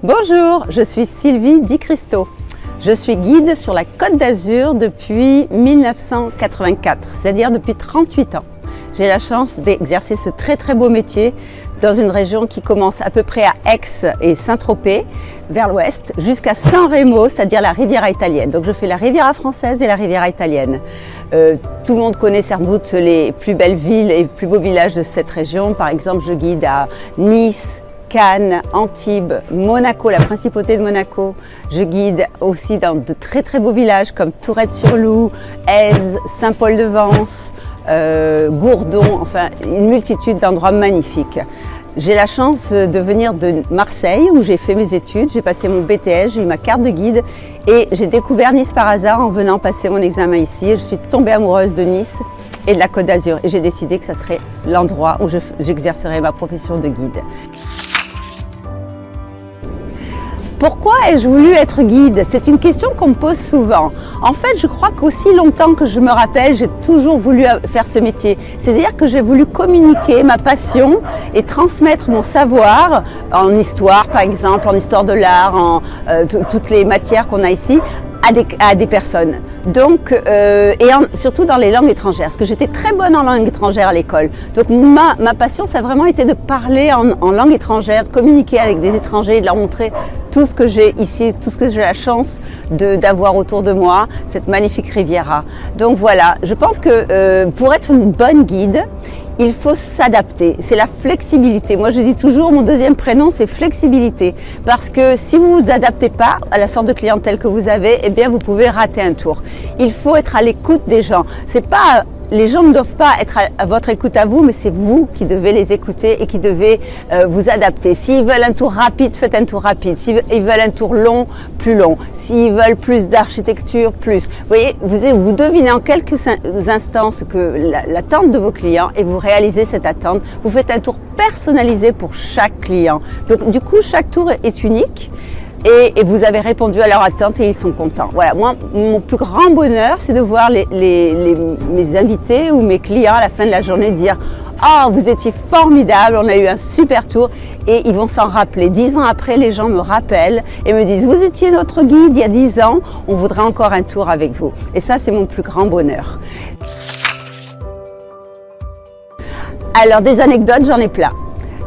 Bonjour, je suis Sylvie Di Cristo. Je suis guide sur la Côte d'Azur depuis 1984, c'est-à-dire depuis 38 ans. J'ai la chance d'exercer ce très beau métier dans une région qui commence à peu près à Aix et Saint-Tropez, vers l'ouest, jusqu'à San Remo, c'est-à-dire la Riviera italienne. Donc je fais la Riviera française et la Riviera italienne. Tout le monde connaît sans doute les plus belles villes et les plus beaux villages de cette région. Par exemple, je guide à Nice, Cannes, Antibes, Monaco, la principauté de Monaco. Je guide aussi dans de très beaux villages comme Tourette-sur-Loup, Èze, Saint-Paul-de-Vence, Gourdon, enfin une multitude d'endroits magnifiques. J'ai la chance de venir de Marseille où j'ai fait mes études, j'ai passé mon BTS, j'ai eu ma carte de guide et j'ai découvert Nice par hasard en venant passer mon examen ici. Et je suis tombée amoureuse de Nice et de la Côte d'Azur et j'ai décidé que ça serait l'endroit où j'exercerais ma profession de guide. Pourquoi ai-je voulu être guide? C'est une question qu'on me pose souvent. En fait, je crois qu'aussi longtemps que je me rappelle, j'ai toujours voulu faire ce métier. C'est-à-dire que j'ai voulu communiquer ma passion et transmettre mon savoir en histoire, par exemple, en histoire de l'art, en toutes les matières qu'on a ici, à des personnes. Donc, surtout dans les langues étrangères, parce que j'étais très bonne en langue étrangère à l'école. Donc ma passion, ça a vraiment été de parler en langue étrangère, de communiquer avec des étrangers, de leur montrer tout ce que j'ai ici, tout ce que j'ai la chance d'avoir autour de moi, cette magnifique Riviera. Donc voilà, je pense que pour être une bonne guide, il faut s'adapter, c'est la flexibilité. Moi je dis toujours, mon deuxième prénom c'est flexibilité. Parce que si vous ne vous adaptez pas à la sorte de clientèle que vous avez, eh bien vous pouvez rater un tour. Il faut être à l'écoute des gens. Les gens ne doivent pas être à votre écoute à vous, mais c'est vous qui devez les écouter et qui devez vous adapter. S'ils veulent un tour rapide, faites un tour rapide. S'ils veulent un tour long, plus long. S'ils veulent plus d'architecture, plus. Vous voyez, vous devinez en quelques instants ce que l'attente de vos clients et vous réalisez cette attente. Vous faites un tour personnalisé pour chaque client. Donc du coup, chaque tour est unique. Et vous avez répondu à leur attente et ils sont contents. Voilà, moi, mon plus grand bonheur, c'est de voir mes invités ou mes clients à la fin de la journée dire « Ah, vous étiez formidable, on a eu un super tour » et ils vont s'en rappeler. 10 ans après, les gens me rappellent et me disent « Vous étiez notre guide il y a 10 ans, on voudrait encore un tour avec vous ». Et ça, c'est mon plus grand bonheur. Alors, des anecdotes, j'en ai plein.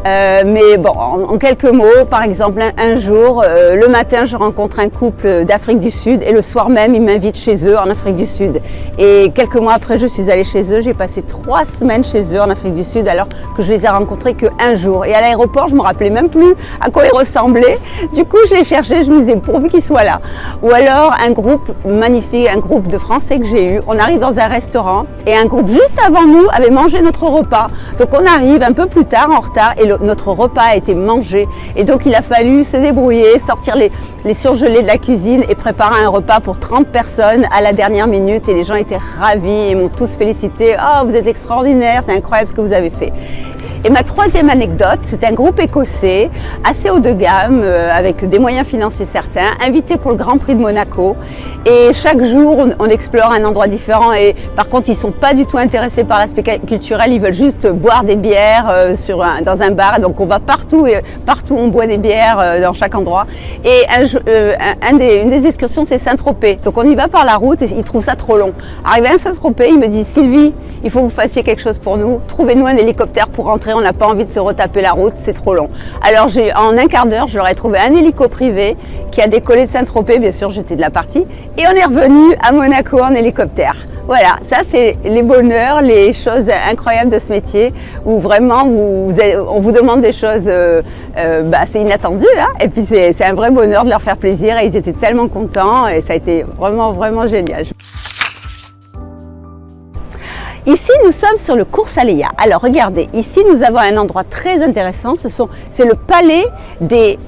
Mais bon, en quelques mots, par exemple, un jour, le matin, je rencontre un couple d'Afrique du Sud et le soir même, ils m'invitent chez eux en Afrique du Sud. Et quelques mois après, je suis allée chez eux. J'ai passé 3 semaines chez eux en Afrique du Sud alors que je les ai rencontrés qu'un jour. Et à l'aéroport, je me rappelais même plus à quoi ils ressemblaient. Du coup, je les cherchais, je me disais pourvu qu'ils soient là. Ou alors, un groupe magnifique, un groupe de Français que j'ai eu. On arrive dans un restaurant et un groupe juste avant nous avait mangé notre repas. Donc on arrive un peu plus tard, en retard, et notre repas a été mangé et donc il a fallu se débrouiller, sortir les surgelés de la cuisine et préparer un repas pour 30 personnes à la dernière minute et les gens étaient ravis et m'ont tous félicité. « Oh, vous êtes extraordinaire, c'est incroyable ce que vous avez fait ». Et ma troisième anecdote, c'est un groupe écossais assez haut de gamme, avec des moyens financiers certains, invité pour le Grand Prix de Monaco. Et chaque jour, on explore un endroit différent. Et par contre, ils ne sont pas du tout intéressés par l'aspect culturel. Ils veulent juste boire des bières dans un bar. Donc on va partout, et partout on boit des bières dans chaque endroit. Et une des excursions, c'est Saint-Tropez. Donc on y va par la route et ils trouvent ça trop long. Arrivé à Saint-Tropez, ils me disent « Sylvie, il faut que vous fassiez quelque chose pour nous. Trouvez-nous un hélicoptère pour rentrer. On n'a pas envie de se retaper la route, c'est trop long. » Alors en un quart d'heure, je leur ai trouvé un hélico privé qui a décollé de Saint-Tropez, bien sûr j'étais de la partie, et on est revenu à Monaco en hélicoptère. Voilà, ça c'est les bonheurs, les choses incroyables de ce métier où vraiment on vous demande des choses, c'est inattendu, hein, et puis c'est un vrai bonheur de leur faire plaisir et ils étaient tellement contents et ça a été vraiment génial. Ici, nous sommes sur le Cours Saleya. Alors, regardez, ici, nous avons un endroit très intéressant. C'est le palais des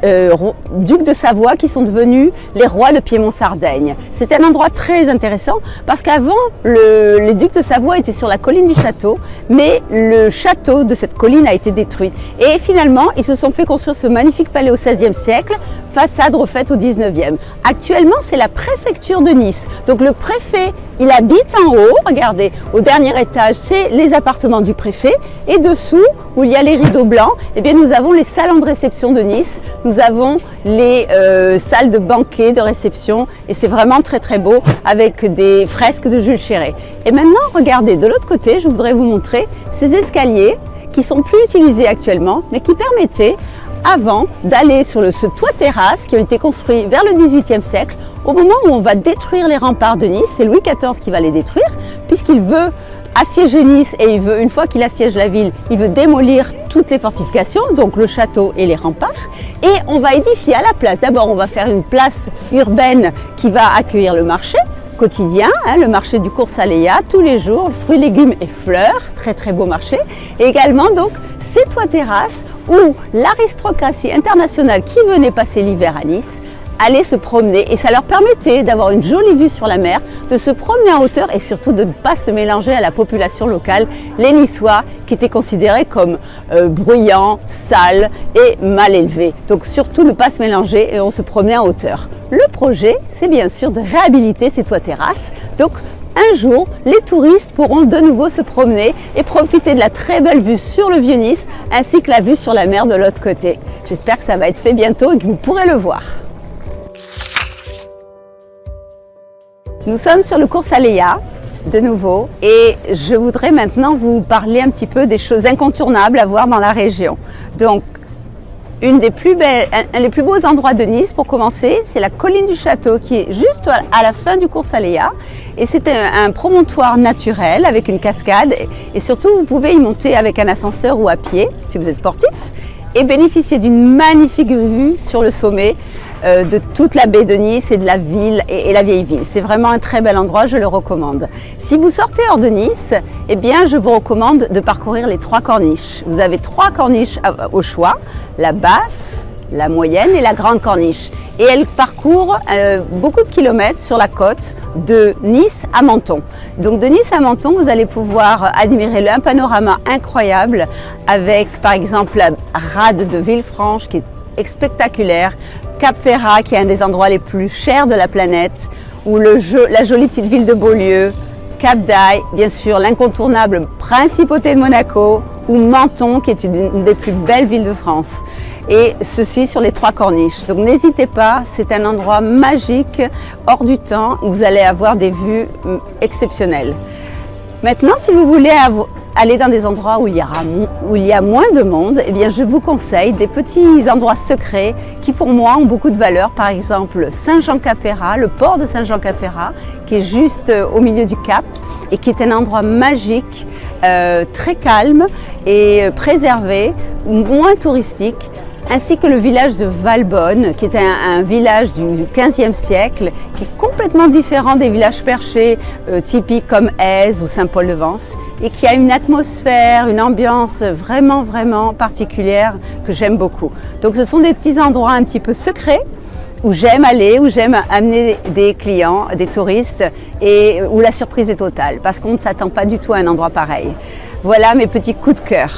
ducs de Savoie qui sont devenus les rois de Piémont-Sardaigne. C'est un endroit très intéressant parce qu'avant, les ducs de Savoie étaient sur la colline du château, mais le château de cette colline a été détruit. Et finalement, ils se sont fait construire ce magnifique palais au XVIe siècle façade refaite au 19e. Actuellement, c'est la préfecture de Nice. Donc le préfet, il habite en haut. Regardez, au dernier étage, c'est les appartements du préfet. Et dessous, où il y a les rideaux blancs, eh bien, nous avons les salons de réception de Nice. Nous avons les salles de banquet, de réception. Et c'est vraiment très très beau avec des fresques de Jules Chéret. Et maintenant, regardez, de l'autre côté, je voudrais vous montrer ces escaliers qui sont plus utilisés actuellement, mais qui permettaient avant d'aller sur ce toit terrasse qui a été construit vers le XVIIIe siècle, au moment où on va détruire les remparts de Nice. C'est Louis XIV qui va les détruire, puisqu'il veut assiéger Nice et une fois qu'il assiège la ville, il veut démolir toutes les fortifications, donc le château et les remparts. Et on va édifier à la place. D'abord, on va faire une place urbaine qui va accueillir le marché quotidien, le marché du Cours Saléa, tous les jours, fruits, légumes et fleurs, très très beau marché. Et également donc ces toits terrasses où l'aristocratie internationale qui venait passer l'hiver à Nice allait se promener et ça leur permettait d'avoir une jolie vue sur la mer, de se promener en hauteur et surtout de ne pas se mélanger à la population locale, les Niçois qui étaient considérés comme bruyants, sales et mal élevés. Donc surtout ne pas se mélanger et on se promenait en hauteur. Le projet, c'est bien sûr de réhabiliter ces toits terrasses. Donc un jour, les touristes pourront de nouveau se promener et profiter de la très belle vue sur le Vieux-Nice ainsi que la vue sur la mer de l'autre côté. J'espère que ça va être fait bientôt et que vous pourrez le voir. Nous sommes sur le Cours Saléa de nouveau et je voudrais maintenant vous parler un petit peu des choses incontournables à voir dans la région. Donc, un des plus beaux endroits de Nice pour commencer, c'est la colline du château qui est juste à la fin du Cours Saléa et c'est un promontoire naturel avec une cascade et surtout vous pouvez y monter avec un ascenseur ou à pied si vous êtes sportif et bénéficier d'une magnifique vue sur le sommet de toute la baie de Nice et de la ville et la vieille ville. C'est vraiment un très bel endroit, je le recommande. Si vous sortez hors de Nice, eh bien je vous recommande de parcourir les 3 corniches. Vous avez 3 corniches au choix, la basse, la moyenne et la grande corniche. Et elle parcourt beaucoup de kilomètres sur la côte de Nice à Menton. Donc de Nice à Menton, vous allez pouvoir admirer un panorama incroyable avec par exemple la rade de Villefranche qui est spectaculaire, Cap Ferrat qui est un des endroits les plus chers de la planète, ou la jolie petite ville de Beaulieu, Cap d'Aille, bien sûr l'incontournable Principauté de Monaco, ou Menton qui est une des plus belles villes de France. Et ceci sur les 3 corniches. Donc n'hésitez pas, c'est un endroit magique, hors du temps, où vous allez avoir des vues exceptionnelles. Maintenant, si vous voulez aller dans des endroits où il y a moins de monde, eh bien, je vous conseille des petits endroits secrets qui pour moi ont beaucoup de valeur. Par exemple, Saint-Jean-Cap-Ferrat, le port de Saint-Jean-Cap-Ferrat, qui est juste au milieu du Cap et qui est un endroit magique, très calme et préservé, moins touristique, ainsi que le village de Valbonne, qui est un village du XVe siècle, qui est complètement différent des villages perchés typiques comme Èze ou Saint-Paul-de-Vence, et qui a une atmosphère, une ambiance vraiment, vraiment particulière que j'aime beaucoup. Donc ce sont des petits endroits un petit peu secrets, où j'aime aller, où j'aime amener des clients, des touristes, et où la surprise est totale, parce qu'on ne s'attend pas du tout à un endroit pareil. Voilà mes petits coups de cœur.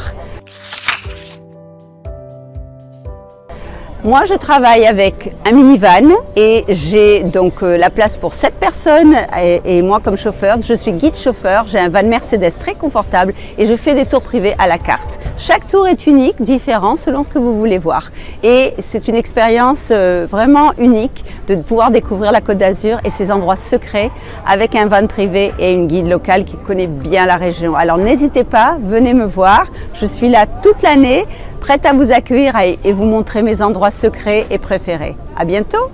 Moi, je travaille avec un minivan et j'ai donc la place pour 7 personnes et moi comme chauffeur, je suis guide chauffeur, j'ai un van Mercedes très confortable et je fais des tours privés à la carte. Chaque tour est unique, différent selon ce que vous voulez voir et c'est une expérience vraiment unique de pouvoir découvrir la Côte d'Azur et ses endroits secrets avec un van privé et une guide locale qui connaît bien la région. Alors n'hésitez pas, venez me voir, je suis là toute l'année, prête à vous accueillir et vous montrer mes endroits secrets et préférés. À bientôt!